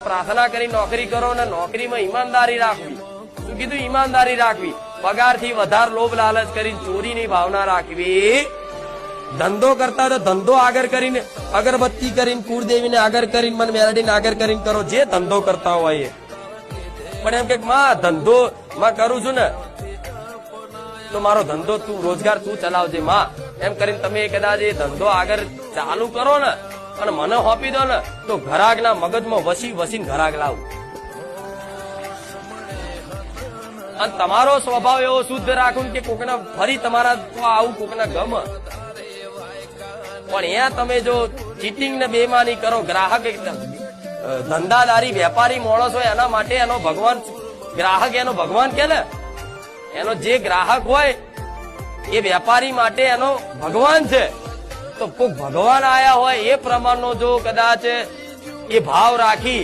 પ્રાર્થના કરી નોકરી કરો ને નોકરીમાં ઈમાનદારી રાખવી. શું કીધું? ઈમાનદારી રાખવી. પગારથી વધારે લોભ લાલચ કરીને ચોરીની ભાવના રાખવી. ધંધો કરતા તો ધંધો આગળ કરીને અગરબત્તી કરીને કુળદેવીને આગળ કરીને મને મેલડીને આગળ કરીને કરો, જે ધંધો કરતા હોય એ. પણ એમ કે માં ધંધો માં કરું છું ને તો મારો ધંધો તું રોજગાર તું ચલાવજે માં, એમ કરીને તમે કદાચ એ ધંધો આગળ ચાલુ કરો ને અને મને હોપી દો ને તો ઘરાક ના મગજમાં વસી વસીને ઘરાક લાવું. અને તમારો સ્વભાવ એવો શુદ્ધ રાખું કે કોકના ફરી તમારા આવું કોકના ગમ. પણ અહીંયા તમે જો ચીટિંગ ને બેમાની કરો, ગ્રાહક ધંધાદારી વેપારી માણસ હોય એના માટે એનો ભગવાન, ગ્રાહક એનો ભગવાન કે ને, એનો જે ગ્રાહક હોય એ વેપારી માટે એનો ભગવાન છે. તો કોઈ ભગવાન આયા હોય એ પ્રમાણનો જો કદાચ એ ભાવ રાખી